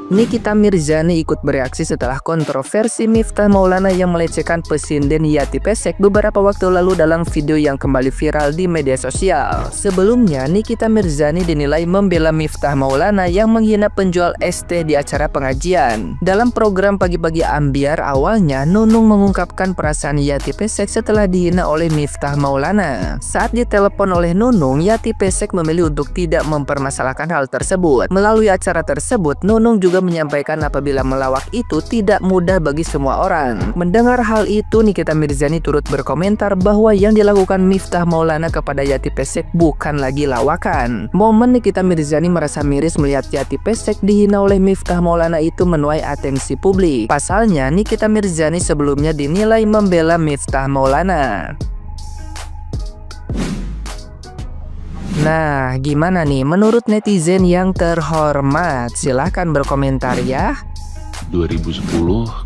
Nikita Mirzani ikut bereaksi setelah kontroversi Miftah Maulana yang melecehkan pesinden Yati Pesek beberapa waktu lalu dalam video yang kembali viral di media sosial. Sebelumnya, Nikita Mirzani dinilai membela Miftah Maulana yang menghina penjual es teh di acara pengajian. Dalam program Pagi-Pagi Ambiar, awalnya Nunung mengungkapkan perasaan Yati Pesek setelah dihina oleh Miftah Maulana. Saat ditelepon oleh Nunung, Yati Pesek memilih untuk tidak mempermasalahkan hal tersebut. Melalui acara tersebut, Nunung juga menyampaikan apabila melawak itu tidak mudah bagi semua orang. Mendengar hal itu, Nikita Mirzani turut berkomentar bahwa yang dilakukan Miftah Maulana kepada Yati Pesek bukan lagi lawakan. Momen Nikita Mirzani merasa miris melihat Yati Pesek dihina oleh Miftah Maulana itu menuai atensi publik. Pasalnya, Nikita Mirzani sebelumnya dinilai membela Miftah Maulana. Nah, gimana nih menurut netizen yang terhormat? Silahkan berkomentar ya. 2010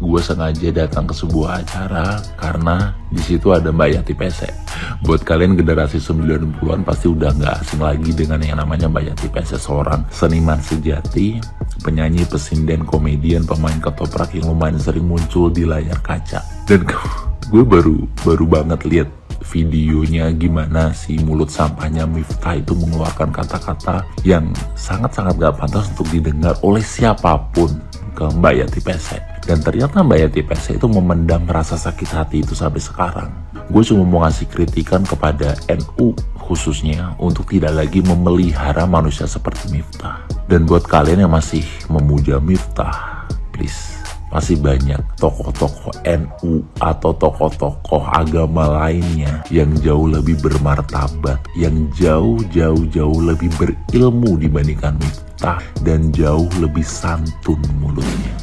gue sengaja datang ke sebuah acara karena di situ ada Mbak Yati Pesek. Buat kalian generasi 90-an pasti udah nggak asing lagi dengan yang namanya Mbak Yati Pesek, seorang seniman sejati, penyanyi, pesinden, komedian, pemain ketoprak yang lumayan sering muncul di layar kaca. Dan gue baru banget lihat videonya gimana si mulut sampahnya Miftah itu mengeluarkan kata-kata yang sangat-sangat gak pantas untuk didengar oleh siapapun ke Mbak Yati Pesek. Dan ternyata Mbak Yati Pesek itu memendam rasa sakit hati itu sampai sekarang. Gue cuma mau ngasih kritikan kepada NU khususnya untuk tidak lagi memelihara manusia seperti Miftah. Dan buat kalian yang masih memuja Miftah, please, masih banyak tokoh-tokoh NU atau tokoh-tokoh agama lainnya yang jauh lebih bermartabat, yang jauh lebih berilmu dibandingkan Miftah, dan jauh lebih santun mulutnya.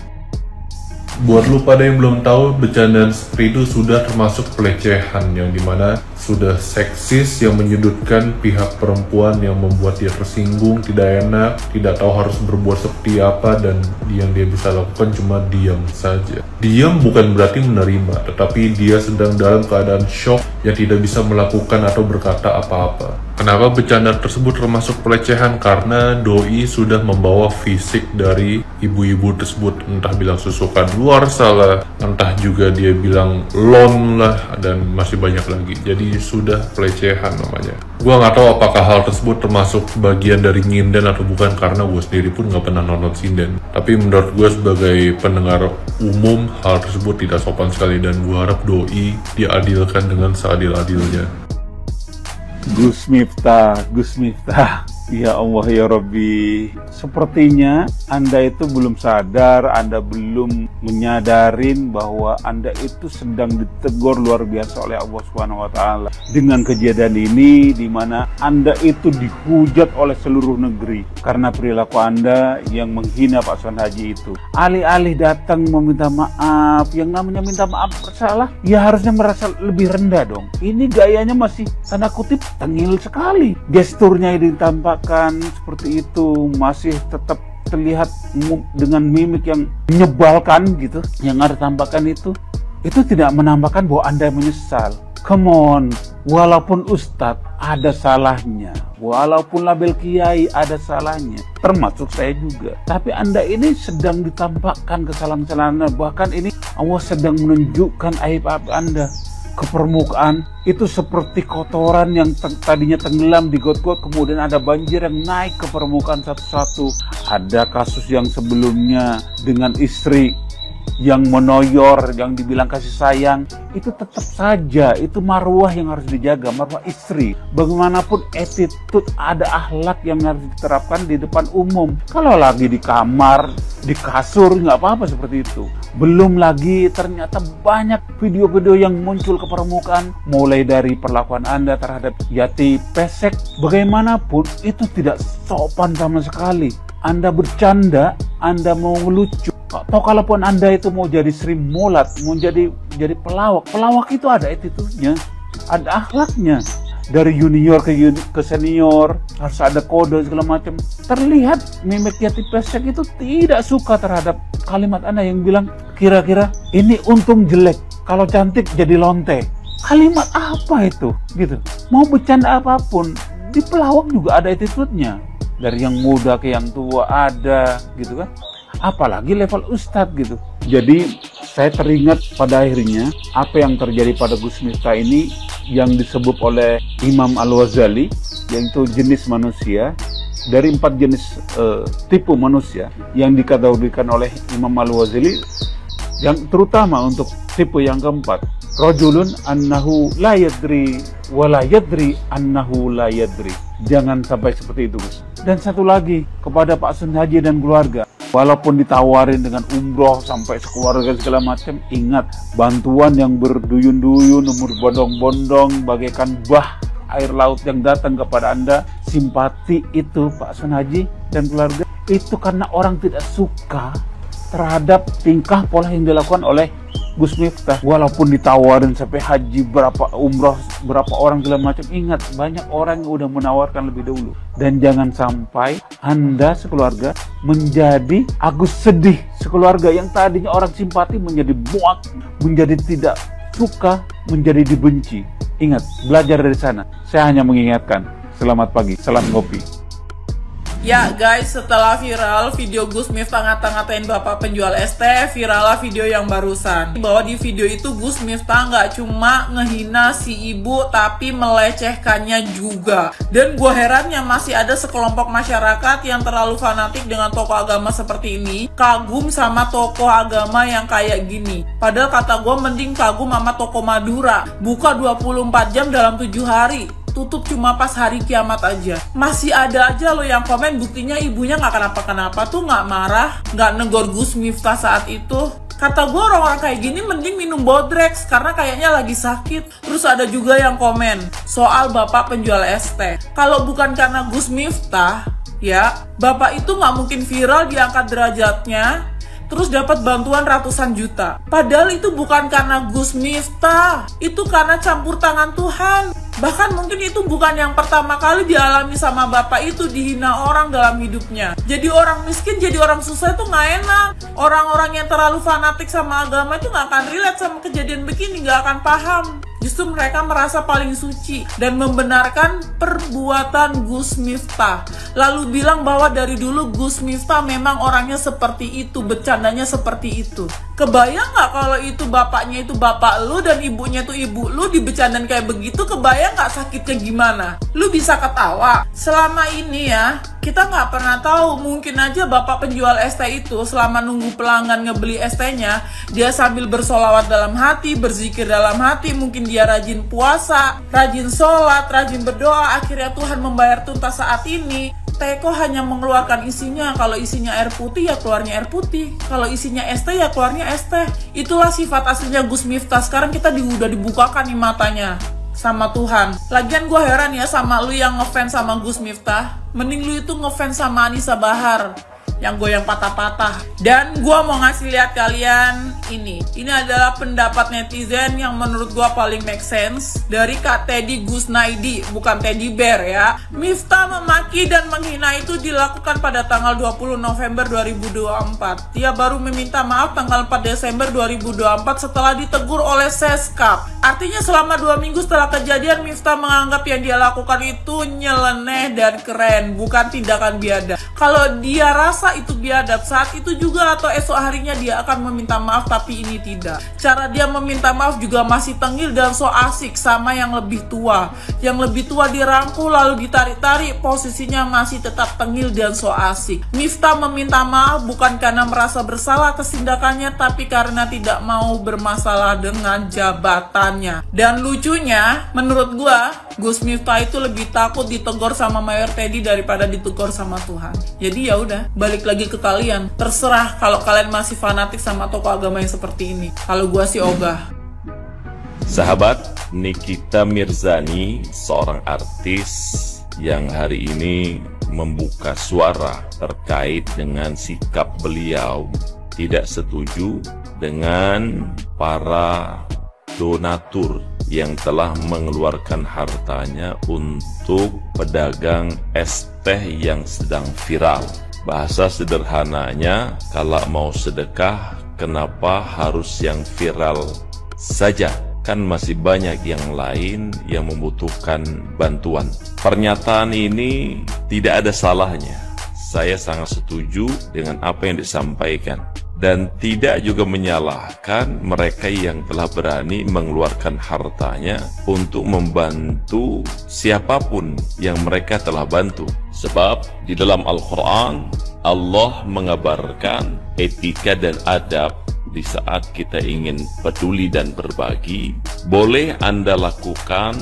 Buat lu pada yang belum tahu, bercandaan seperti itu sudah termasuk pelecehan, yang dimana sudah seksis yang menyudutkan pihak perempuan, yang membuat dia tersinggung, tidak enak, tidak tahu harus berbuat seperti apa, dan yang dia bisa lakukan cuma diam saja. Diam bukan berarti menerima, tetapi dia sedang dalam keadaan shock yang tidak bisa melakukan atau berkata apa-apa. Kenapa bercanda tersebut termasuk pelecehan? Karena doi sudah membawa fisik dari ibu-ibu tersebut, entah bilang susukan luar salah, entah juga dia bilang lon lah, dan masih banyak lagi. Jadi sudah pelecehan namanya. Gua nggak tahu apakah hal tersebut termasuk bagian dari nyinden atau bukan, karena gue sendiri pun nggak pernah nonton sinden. Tapi menurut gue sebagai pendengar umum, hal tersebut tidak sopan sekali, dan gue harap doi diadilkan dengan seadil-adilnya. Gus Miftah, ya Allah ya Rabbi, sepertinya Anda itu belum sadar, Anda belum menyadarin bahwa Anda itu sedang ditegur luar biasa oleh Allah Subhanahu wa Ta'ala dengan kejadian ini, di mana Anda itu dihujat oleh seluruh negeri karena perilaku Anda yang menghina Pak Suan Haji itu. Alih-alih datang meminta maaf, yang namanya minta maaf bersalah, ya harusnya merasa lebih rendah dong. Ini gayanya masih tanda kutip tengil sekali, gesturnya ditampakkan seperti itu, masih tetap terlihat dengan mimik yang menyebalkan gitu, yang ada tampakkan itu tidak menambahkan bahwa Anda menyesal. Come on, walaupun ustadz ada salahnya, walaupun label kiai ada salahnya, termasuk saya juga, tapi Anda ini sedang ditampakkan kesalahan-kesalahan, bahkan ini Allah sedang menunjukkan aib-aib Anda ke permukaan. Itu seperti kotoran yang tadinya tenggelam di got-got, kemudian ada banjir yang naik ke permukaan satu-satu. Ada kasus yang sebelumnya dengan istri yang menoyor, yang dibilang kasih sayang, itu tetap saja itu marwah yang harus dijaga, marwah istri. Bagaimanapun attitude, ada akhlak yang harus diterapkan di depan umum. Kalau lagi di kamar, di kasur, nggak apa-apa seperti itu. Belum lagi ternyata banyak video-video yang muncul ke permukaan, mulai dari perlakuan Anda terhadap Yati Pesek. Bagaimanapun itu tidak sopan sama sekali. Anda bercanda, Anda mau ngelucu, atau kalaupun Anda itu mau jadi Sri Mulat, mau jadi pelawak itu ada attitude-nya, ada akhlaknya. Dari junior ke senior harus ada kode segala macam. Terlihat mimik Yati Pesek itu tidak suka terhadap kalimat Anda yang bilang kira-kira ini untung jelek, kalau cantik jadi lonte. Kalimat apa itu? Gitu. Mau bercanda apapun, di pelawak juga ada attitude-nya. Dari yang muda ke yang tua ada, gitu kan. apalagi level ustadz gitu. Jadi saya teringat pada akhirnya apa yang terjadi pada Gus Miftah ini yang disebut oleh Imam Al-Ghazali, yaitu jenis manusia. Dari 4 jenis tipe manusia yang dikategorikan oleh Imam Al-Ghazali, yang terutama untuk tipe yang keempat, rajulun annahu la yadri wa la yadri annahu la yadri. Jangan sampai seperti itu, Gus. Dan satu lagi kepada Pak Sun Haji dan keluarga, walaupun ditawarin dengan umroh sampai sekeluarga segala macam, ingat bantuan yang berduyun-duyun, berbondong-bondong bagaikan bah air laut yang datang kepada Anda, simpati itu Pak Sun Haji dan keluarga, itu karena orang tidak suka terhadap tingkah pola yang dilakukan oleh Gus Miftah. Walaupun ditawarin sampai haji berapa, umroh berapa orang segala macam, ingat banyak orang yang udah menawarkan lebih dahulu. Dan jangan sampai Anda sekeluarga menjadi Agus sedih. Sekeluarga yang tadinya orang simpati menjadi muak, menjadi tidak suka, menjadi dibenci. Ingat, belajar dari sana. Saya hanya mengingatkan. Selamat pagi, salam ngopi. Ya guys, setelah viral video Gus Miftah ngata-ngatain bapak penjual ST, viral lah video yang barusan. Bahwa di video itu Gus Miftah nggak cuma ngehina si ibu, tapi melecehkannya juga. Dan gue herannya masih ada sekelompok masyarakat yang terlalu fanatik dengan tokoh agama seperti ini, kagum sama tokoh agama yang kayak gini. Padahal kata gue mending kagum sama tokoh Madura, buka 24 jam dalam 7 hari. Tutup cuma pas hari kiamat aja. Masih ada aja lo yang komen, buktinya ibunya nggak kenapa-kenapa tuh, nggak marah, nggak negor Gus Miftah saat itu. Kata gue orang-orang kayak gini mending minum Bodrex karena kayaknya lagi sakit. Terus ada juga yang komen soal bapak penjual ST. Kalau bukan karena Gus Miftah, ya bapak itu nggak mungkin viral, diangkat derajatnya, terus dapat bantuan ratusan juta. Padahal itu bukan karena Gus Miftah, itu karena campur tangan Tuhan. Bahkan mungkin itu bukan yang pertama kali dialami sama bapak itu, dihina orang dalam hidupnya. Jadi orang miskin, jadi orang susah itu nggak enak. Orang-orang yang terlalu fanatik sama agama itu nggak akan relate sama kejadian begini, nggak akan paham. Justru mereka merasa paling suci dan membenarkan perbuatan Gus Miftah. Lalu bilang bahwa dari dulu Gus Miftah memang orangnya seperti itu, bercandanya seperti itu. Kebayang nggak kalau itu bapaknya itu bapak lu dan ibunya itu ibu lu, dibecandain kayak begitu, kebayang nggak sakitnya gimana? Lu bisa ketawa. Selama ini ya, kita nggak pernah tahu, mungkin aja bapak penjual ST itu selama nunggu pelanggan ngebeli ST-nya, dia sambil bersolawat dalam hati, berzikir dalam hati, mungkin dia rajin puasa, rajin sholat, rajin berdoa, akhirnya Tuhan membayar tuntas saat ini. Teko hanya mengeluarkan isinya, kalau isinya air putih ya keluarnya air putih, kalau isinya es teh ya keluarnya es teh. Itulah sifat aslinya Gus Miftah. Sekarang kita udah dibukakan nih matanya sama Tuhan. Lagian gue heran ya sama lu yang ngefans sama Gus Miftah. Mending lu itu ngefans sama Anissa Bahar yang goyang patah-patah. Dan gue mau ngasih lihat kalian ini. Ini adalah pendapat netizen yang menurut gue paling make sense dari Kak Teddy Gusnaidi, bukan Teddy Bear ya. Miftah memaki dan menghina itu dilakukan pada tanggal 20 November 2024. Dia baru meminta maaf tanggal 4 Desember 2024 setelah ditegur oleh Seskap. Artinya selama 2 minggu setelah kejadian, Miftah menganggap yang dia lakukan itu nyeleneh dan keren, bukan tindakan biadab. Kalau dia rasa itu biadab saat itu juga atau esok harinya dia akan meminta maaf, tapi ini tidak. Cara dia meminta maaf juga masih tengil dan so asik sama yang lebih tua. Yang lebih tua dirangkul lalu ditarik-tarik, posisinya masih tetap tengil dan so asik. Miftah meminta maaf bukan karena merasa bersalah atas tindakannya, tapi karena tidak mau bermasalah dengan jabatannya. Dan lucunya, menurut gua, Gus Miftah itu lebih takut ditegur sama Mayor Teddy daripada ditegur sama Tuhan. Jadi ya udah, balik lagi ke kalian. Terserah kalau kalian masih fanatik sama tokoh agama yang seperti ini. Kalau gua sih ogah. Sahabat, Nikita Mirzani, seorang artis yang hari ini membuka suara terkait dengan sikap beliau tidak setuju dengan para donatur yang telah mengeluarkan hartanya untuk pedagang es teh yang sedang viral. Bahasa sederhananya, kalau mau sedekah, kenapa harus yang viral saja? Kan masih banyak yang lain yang membutuhkan bantuan. Pernyataan ini tidak ada salahnya. saya sangat setuju dengan apa yang disampaikan. Dan tidak juga menyalahkan mereka yang telah berani mengeluarkan hartanya untuk membantu siapapun yang mereka telah bantu. Sebab di dalam Al-Quran, Allah mengabarkan etika dan adab di saat kita ingin peduli dan berbagi. Boleh Anda lakukan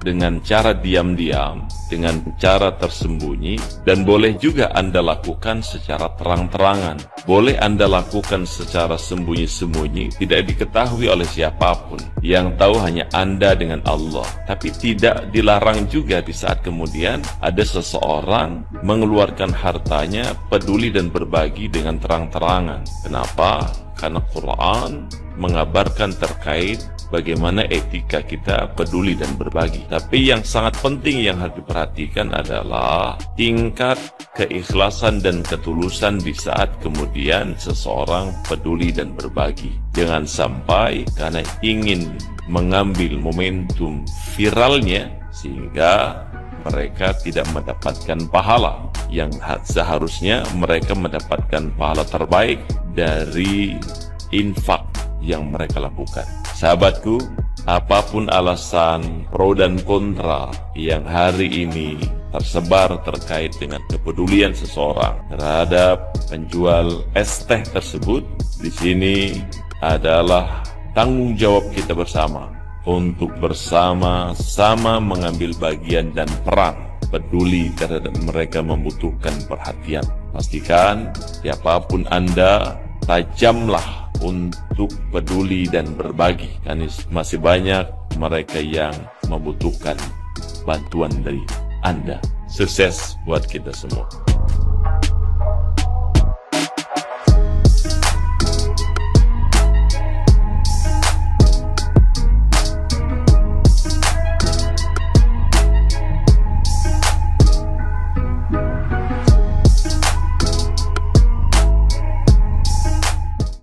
dengan cara diam-diam, dengan cara tersembunyi, dan boleh juga Anda lakukan secara terang-terangan. Boleh Anda lakukan secara sembunyi-sembunyi, tidak diketahui oleh siapapun. Yang tahu hanya Anda dengan Allah. Tapi tidak dilarang juga di saat kemudian ada seseorang mengeluarkan hartanya, peduli dan berbagi dengan terang-terangan. Kenapa? Karena Quran mengabarkan terkait bagaimana etika kita peduli dan berbagi. Tapi yang sangat penting yang harus diperhatikan adalah tingkat keikhlasan dan ketulusan di saat kemudian seseorang peduli dan berbagi. Jangan sampai karena ingin mengambil momentum viralnya sehingga mereka tidak mendapatkan pahala yang seharusnya mereka mendapatkan pahala terbaik dari infak yang mereka lakukan. Sahabatku, apapun alasan pro dan kontra yang hari ini tersebar terkait dengan kepedulian seseorang terhadap penjual es teh tersebut, di sini adalah tanggung jawab kita bersama untuk bersama-sama mengambil bagian dan peran peduli terhadap mereka membutuhkan perhatian. Pastikan siapapun Anda, tajamlah untuk peduli dan berbagi, karena masih banyak mereka yang membutuhkan bantuan dari Anda. Sukses buat kita semua.